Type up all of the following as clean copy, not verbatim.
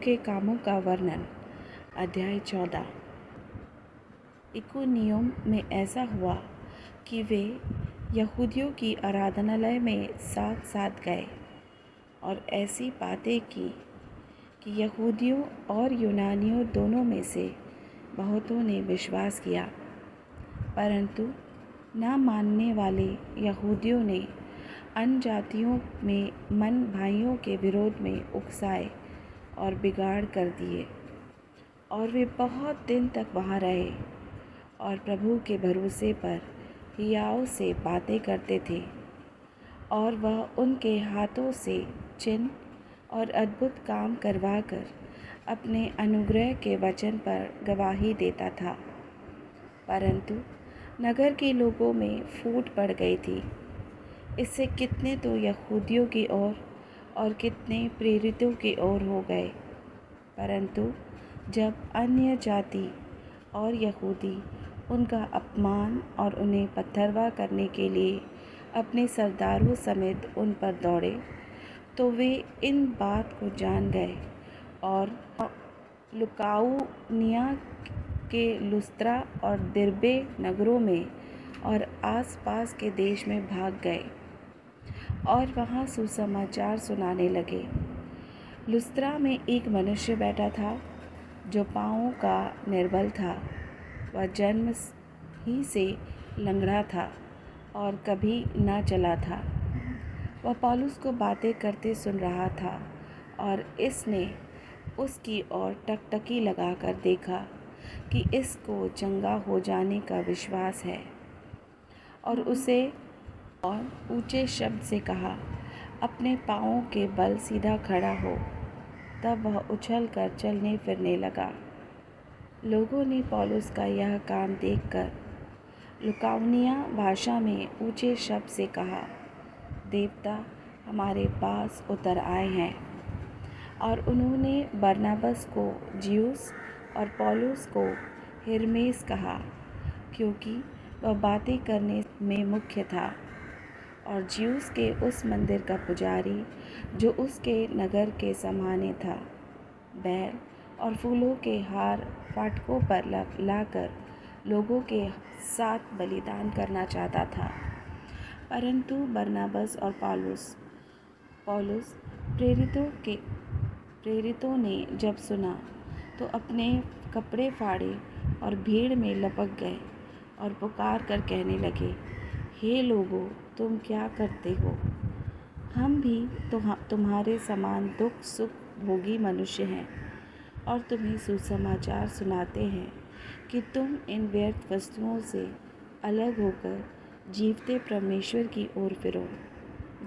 के कामों का वर्णन। अध्याय 14। इकुनियुम में ऐसा हुआ कि वे यहूदियों की आराधनालय में साथ साथ गए और ऐसी बातें की कि यहूदियों और यूनानियों दोनों में से बहुतों ने विश्वास किया, परंतु न मानने वाले यहूदियों ने अन्य जातियों में मन भाइयों के विरोध में उकसाए और बिगाड़ कर दिए, और वे बहुत दिन तक वहाँ रहे और प्रभु के भरोसे पर हियाव से बातें करते थे, और वह उनके हाथों से चिन्ह और अद्भुत काम करवाकर अपने अनुग्रह के वचन पर गवाही देता था। परंतु नगर के लोगों में फूट पड़ गई थी। इससे कितने तो यहूदियों की ओर और कितने प्रेरितों की ओर हो गए, परंतु जब अन्य जाति और यहूदी उनका अपमान और उन्हें पत्थरवा करने के लिए अपने सरदारों समेत उन पर दौड़े, तो वे इन बात को जान गए और लुकाउनिया के लुस्त्रा और दिरबे नगरों में और आसपास के देश में भाग गए और वहाँ सुसमाचार सुनाने लगे। लुस्त्रा में एक मनुष्य बैठा था जो पाँवों का निर्बल था। वह जन्म ही से लंगड़ा था और कभी न चला था। वह पौलुस को बातें करते सुन रहा था और इसने उसकी ओर टकटकी लगाकर देखा कि इसको चंगा हो जाने का विश्वास है, और उसे और ऊंचे शब्द से कहा, अपने पाँवों के बल सीधा खड़ा हो। तब वह उछल कर चलने फिरने लगा। लोगों ने पौलुस का यह काम देखकर लुकाउनिया भाषा में ऊंचे शब्द से कहा, देवता हमारे पास उतर आए हैं। और उन्होंने बरनबास को ज्यूस और पौलुस को हिरमेस कहा, क्योंकि वह बातें करने में मुख्य था। और ज्यूस के उस मंदिर का पुजारी जो उसके नगर के समाने था, बैल और फूलों के हार फाटकों पर लाकर लोगों के साथ बलिदान करना चाहता था। परंतु बरनबास और पौलुस प्रेरितों ने जब सुना तो अपने कपड़े फाड़े और भीड़ में लपक गए और पुकार कर कहने लगे, हे लोगों, तुम क्या करते हो? हम भी तुम्हारे समान दुख सुख भोगी मनुष्य हैं और तुम्हें सुसमाचार सुनाते हैं कि तुम इन व्यर्थ वस्तुओं से अलग होकर जीवते परमेश्वर की ओर फिरो,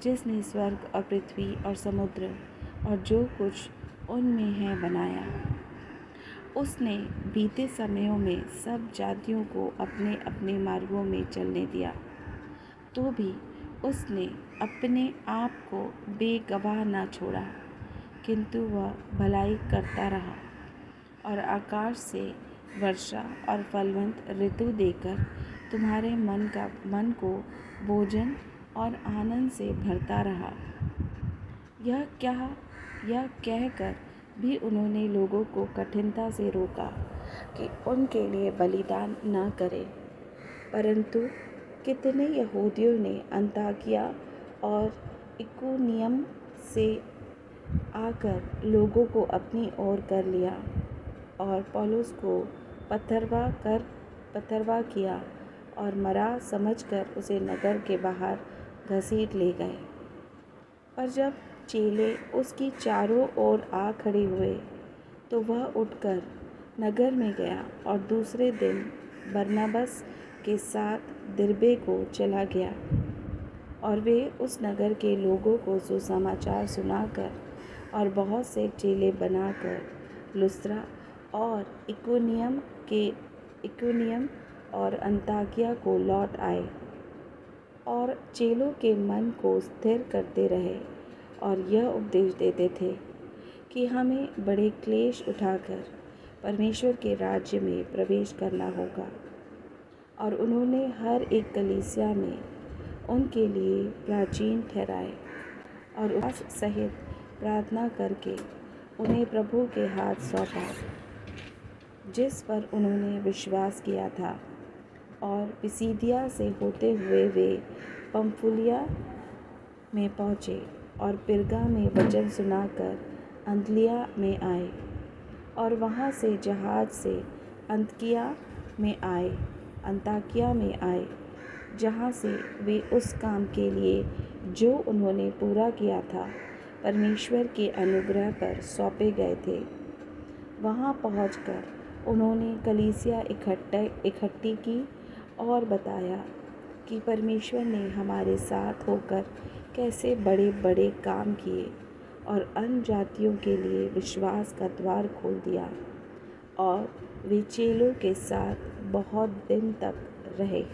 जिसने स्वर्ग और पृथ्वी और समुद्र और जो कुछ उनमें है बनाया। उसने बीते समयों में सब जातियों को अपने अपने मार्गों में चलने दिया, तो भी उसने अपने आप को बेगवाह न छोड़ा, किंतु वह भलाई करता रहा और आकाश से वर्षा और फलवंत ऋतु देकर तुम्हारे मन को भोजन और आनंद से भरता रहा। यह कहकर भी उन्होंने लोगों को कठिनता से रोका कि उनके लिए बलिदान न करें, परंतु कितने यहूदियों ने अंताकिया और इकुनियम से आकर लोगों को अपनी ओर कर लिया और पौलुस को पत्थरवा किया और मरा समझकर उसे नगर के बाहर घसीट ले गए। पर जब चेले उसकी चारों ओर आ खड़े हुए, तो वह उठकर नगर में गया और दूसरे दिन बरनबास के साथ दिरबे को चला गया। और वे उस नगर के लोगों को सुसमाचार सुनाकर और बहुत से चेले बनाकर लुस्त्रा और इकुनियम और अंताकिया को लौट आए और चेलों के मन को स्थिर करते रहे और यह उपदेश देते थे कि हमें बड़े क्लेश उठाकर परमेश्वर के राज्य में प्रवेश करना होगा। और उन्होंने हर एक कलीसिया में उनके लिए प्राचीन ठहराए और उपवास सहित प्रार्थना करके उन्हें प्रभु के हाथ सौंपा जिस पर उन्होंने विश्वास किया था, और पिसिदिया से होते हुए वे पंफुलिया में पहुँचे और पिरगा में वचन सुनाकर अंतलिया में आए और वहाँ से जहाज से अंताकिया में आए, जहाँ से वे उस काम के लिए जो उन्होंने पूरा किया था परमेश्वर के अनुग्रह पर सौंपे गए थे। वहाँ पहुंचकर उन्होंने कलीसिया इकट्ठी की और बताया कि परमेश्वर ने हमारे साथ होकर कैसे बड़े बड़े काम किए और अन्य जातियों के लिए विश्वास का द्वार खोल दिया, और वे चेलों के साथ बहुत दिन तक रहे।